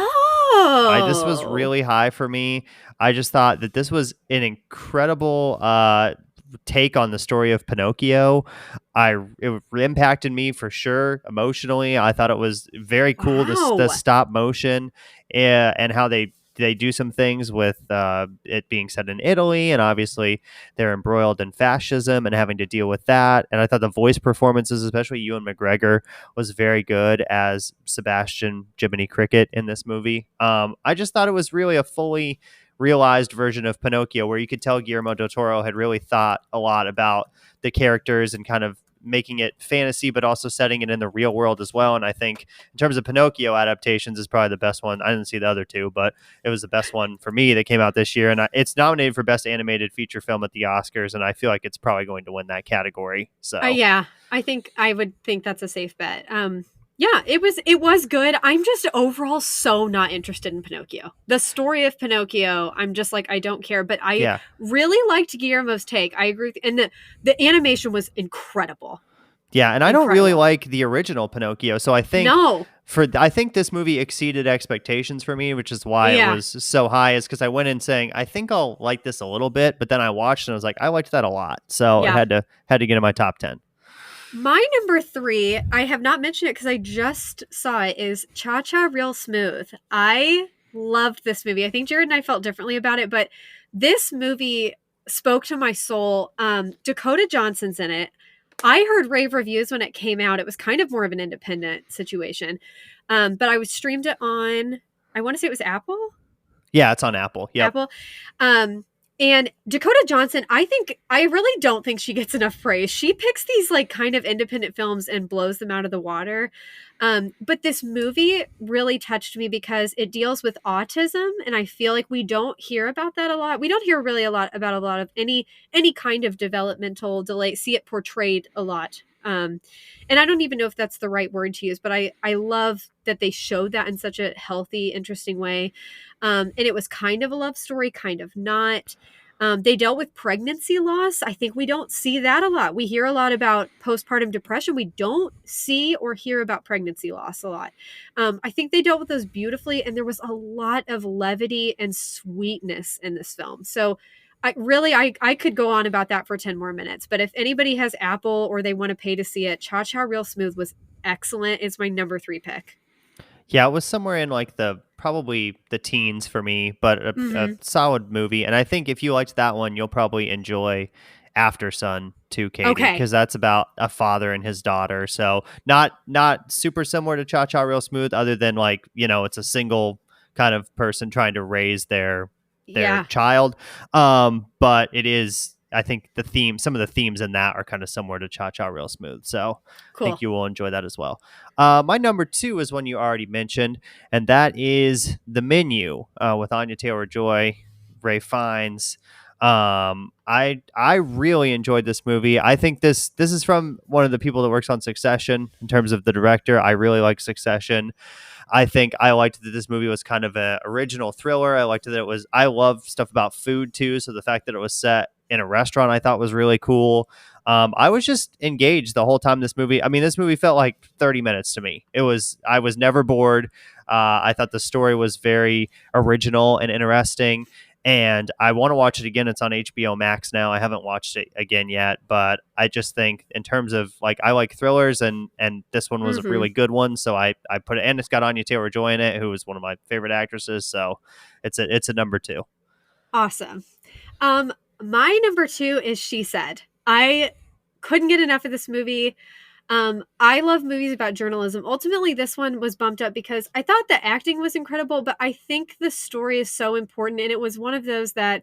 this was Whoa. really high for me. I just thought that this was an incredible take on the story of Pinocchio. It impacted me for sure emotionally. I thought it was very cool the Wow. stop motion and how they do some things with it being set in Italy, and obviously they're embroiled in fascism and having to deal with that. And I thought the voice performances, especially Ewan McGregor, was very good as Sebastian Jiminy Cricket in this movie. I just thought it was really a fully realized version of Pinocchio, where you could tell Guillermo del Toro had really thought a lot about the characters and kind of making it fantasy, but also setting it in the real world as well. And I think in terms of Pinocchio adaptations is probably the best one. I didn't see the other two, but it was the best one for me that came out this year. And it's nominated for Best Animated Feature Film at the Oscars, and I feel like it's probably going to win that category. So Yeah, I would think that's a safe bet. Yeah, it was good. I'm just overall so not interested in Pinocchio. The story of Pinocchio, I'm just like I don't care. But I yeah. really liked Guillermo's take. I agree, and the animation was incredible, Yeah, and I don't really incredible. like the original Pinocchio, so No, I think this movie exceeded expectations for me, which is why it yeah, was so high. Is because I went in saying I think I'll like this a little bit, but then I watched and I was like I liked that a lot, so it yeah. had to get in my top 10. My number 3, I have not mentioned it because I just saw it, is Cha Cha Real Smooth. I loved this movie. I think Jared and I felt differently about it, but this movie spoke to my soul. Dakota Johnson's in it. I heard rave reviews when it came out. It was kind of more of an independent situation. But I was streamed it on, I want to say it was Apple. Yeah, it's on Apple. Yep. Apple. Um, And Dakota Johnson, I really don't think she gets enough praise. She picks these like kind of independent films and blows them out of the water. But this movie really touched me because it deals with autism, and I feel like we don't hear about that a lot. We don't hear really a lot about a lot of any kind of developmental delay. See it portrayed a lot. And I don't even know if that's the right word to use, but I love that they showed that in such a healthy, interesting way. And it was kind of a love story, kind of not. They dealt with pregnancy loss. I think we don't see that a lot. We hear a lot about postpartum depression. We don't see or hear about pregnancy loss a lot. I think they dealt with those beautifully, and there was a lot of levity and sweetness in this film. So I could go on about that for 10 more minutes. But if anybody has Apple or they want to pay to see it, Cha Cha Real Smooth was excellent. It's my number 3 pick. Yeah, it was somewhere in like probably the teens for me, but a Mm-hmm. solid movie. And I think if you liked that one, you'll probably enjoy After Sun too, Katie, Okay. because that's about a father and his daughter. So not super similar to Cha Cha Real Smooth, other than like, it's a single kind of person trying to raise their Yeah. child. But it is, I think some of the themes in that are kind of similar to Cha Cha Real Smooth. So I think Cool. you will enjoy that as well. My number 2 is one you already mentioned, and that is The Menu with Anya Taylor-Joy, Ray Fiennes. I really enjoyed this movie. I think this is from one of the people that works on Succession in terms of the director. I really like Succession. I think I liked that this movie was kind of an original thriller. I liked that it was. I love stuff about food too, so the fact that it was set in a restaurant I thought was really cool. I was just engaged the whole time this movie. I mean, this movie felt like 30 minutes to me. I was never bored. I thought the story was very original and interesting, and I want to watch it again. It's on HBO Max now. I haven't watched it again yet, but I just think in terms of like I like thrillers, and this one was a Mm-hmm. really good one. So I put it, and it's got Anya Taylor-Joy in it, who is one of my favorite actresses. So it's a number 2. Awesome. Um, my number 2 is She Said. I couldn't get enough of this movie. I love movies about journalism. Ultimately, this one was bumped up because I thought the acting was incredible, but I think the story is so important, and it was one of those that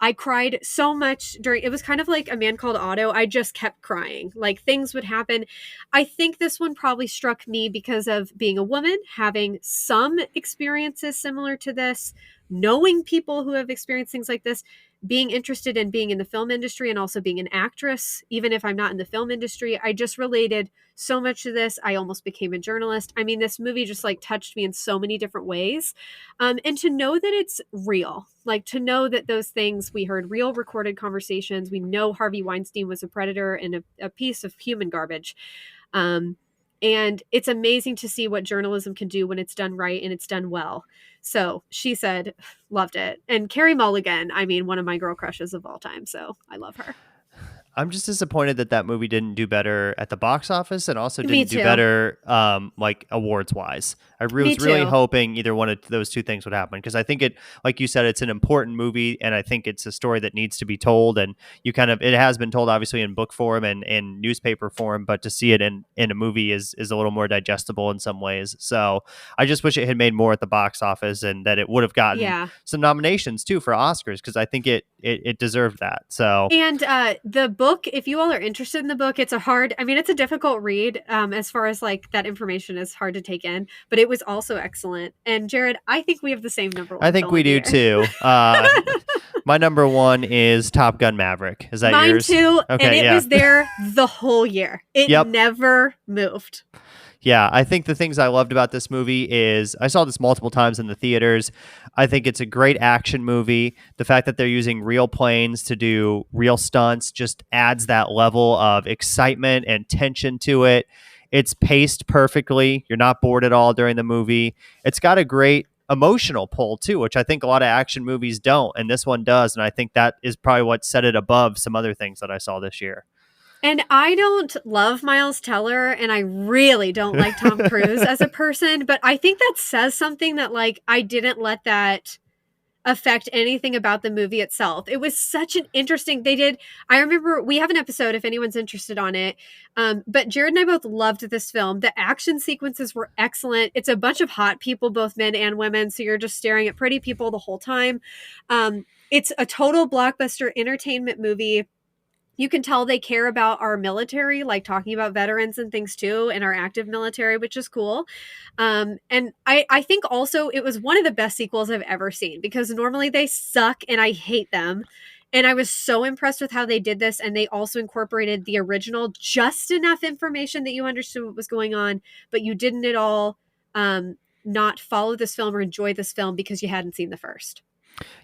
I cried so much during. It was kind of like A Man Called Otto. I just kept crying. Like things would happen. I think this one probably struck me because of being a woman, having some experiences similar to this, knowing people who have experienced things like this, being interested in being in the film industry and also being an actress, even if I'm not in the film industry. I just related so much to this. I almost became a journalist. I mean, this movie just like touched me in so many different ways. And to know that it's real, like to know that those things, we heard real recorded conversations. We know Harvey Weinstein was a predator and a piece of human garbage. Um, and it's amazing to see what journalism can do when it's done right and it's done well. So She Said, loved it. And Carrie Mulligan, I mean, one of my girl crushes of all time. So I love her. I'm just disappointed that that movie didn't do better at the box office, and also Me didn't do too. better like awards wise. Me Was really too. hoping either one of those two things would happen, because I think it, like you said, it's an important movie, and I think it's a story that needs to be told. And it has been told obviously in book form and in newspaper form, but to see it in a movie is a little more digestible in some ways. So I just wish it had made more at the box office, and that it would have gotten Yeah. some nominations too for Oscars, because I think it deserved that. So And the book, if you all are interested in the book, I mean, it's a difficult read as far as like that information is hard to take in, but it was also excellent. And Jared, I think we have the same number I one think film we of the do year. too. My number 1 is Top Gun Maverick. Is that Mine yours? too. And Okay, it yeah. was there the whole year, it Yep. never moved. Yeah, I think the things I loved about this movie is I saw this multiple times in the theaters. I think it's a great action movie. The fact that they're using real planes to do real stunts just adds that level of excitement and tension to it. It's paced perfectly. You're not bored at all during the movie. It's got a great emotional pull too, which I think a lot of action movies don't, and this one does. And I think that is probably what set it above some other things that I saw this year. And I don't love Miles Teller, and I really don't like Tom Cruise as a person, but I think that says something that like I didn't let that affect anything about the movie itself. It was such an interesting, I remember we have an episode if anyone's interested on it. But Jared and I both loved this film. The action sequences were excellent. It's a bunch of hot people, both men and women. So you're just staring at pretty people the whole time. It's a total blockbuster entertainment movie. You can tell they care about our military, like talking about veterans and things too, and our active military, which is cool. And I think also it was one of the best sequels I've ever seen, because normally they suck and I hate them. And I was so impressed with how they did this. And they also incorporated the original, just enough information that you understood what was going on, but you didn't at all not follow this film or enjoy this film because you hadn't seen the first.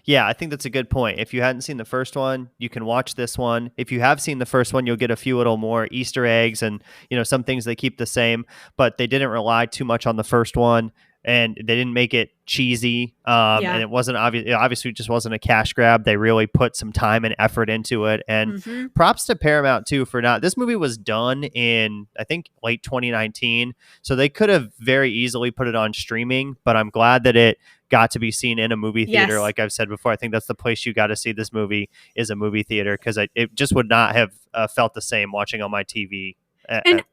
Yeah, I think that's a good point. If you hadn't seen the first one, you can watch this one. If you have seen the first one, you'll get a few little more Easter eggs and, some things they keep the same, but they didn't rely too much on the first one, and they didn't make it cheesy. And it wasn't obvious. It obviously just wasn't a cash grab. They really put some time and effort into it. And props to Paramount too for this movie was done in, I think, late 2019. So they could have very easily put it on streaming, but I'm glad that it got to be seen in a movie theater. Yes. Like I've said before, I think that's the place you got to see this movie, is a movie theater, because it just would not have felt the same watching on my TV. And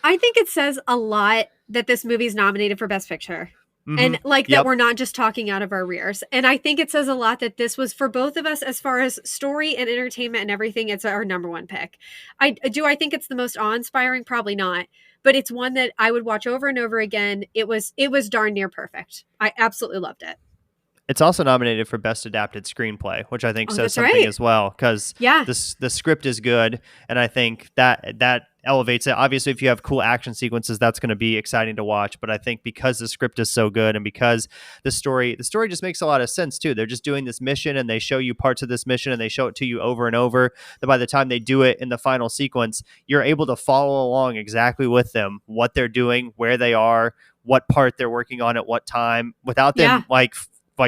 I think it says a lot that this movie is nominated for Best Picture. And that we're not just talking out of our rears. And I think it says a lot that this was, for both of us, as far as story and entertainment and everything, it's our number one pick. I think it's the most awe-inspiring? Probably not. But it's one that I would watch over and over again. It was darn near perfect. I absolutely loved it. It's also nominated for Best Adapted Screenplay, which I think says something as well, because the script is good, and I think that elevates it. Obviously, if you have cool action sequences, that's going to be exciting to watch. But I think because the script is so good, and because the story just makes a lot of sense too. They're just doing this mission, and they show you parts of this mission, and they show it to you over and over. That by the time they do it in the final sequence, you're able to follow along exactly with them, what they're doing, where they are, what part they're working on at what time, without them like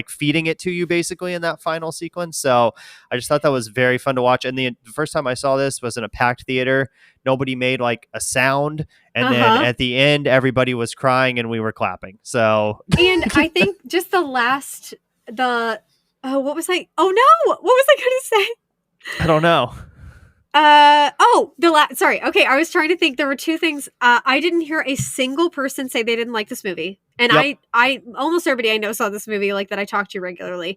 feeding it to you basically in that final sequence. So I just thought that was very fun to watch. And the first time I saw this was in a packed theater. Nobody made like a sound. And then at the end, everybody was crying and we were clapping. So, and I think just what was I going to say? I don't know. Sorry. Okay. I was trying to think. There were two things. I didn't hear a single person say they didn't like this movie. And I almost everybody I know saw this movie, like that I talk to regularly.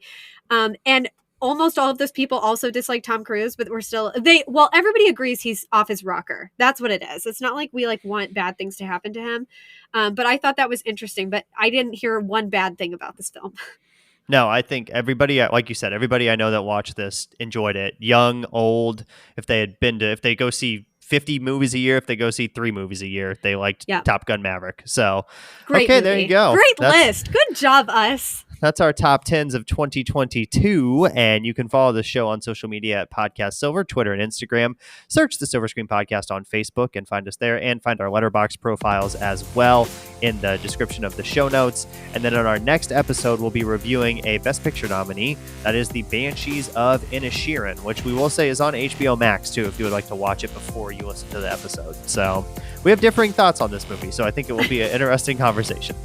And almost all of those people also dislike Tom Cruise, but everybody agrees he's off his rocker. That's what it is. It's not like we want bad things to happen to him. But I thought that was interesting, but I didn't hear one bad thing about this film. No, I think everybody, like you said, everybody I know that watched this enjoyed it. Young, old, if they go see 50 movies a year, if they go see 3 movies a year, they liked Top Gun Maverick. So, great okay, movie. there you go. Great list. Good job, us. That's our top 10s of 2022. And you can follow the show on social media at Podcast Silver, Twitter and Instagram. Search the Silver Screen Podcast on Facebook and find us there, and find our Letterboxd profiles as well in the description of the show notes. And then on our next episode, we'll be reviewing a Best Picture nominee. That is The Banshees of Inisherin, which we will say is on HBO Max too, if you would like to watch it before you listen to the episode. So we have differing thoughts on this movie, so I think it will be an interesting conversation.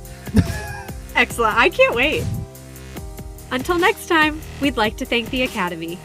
Excellent. I can't wait. Until next time, we'd like to thank the Academy.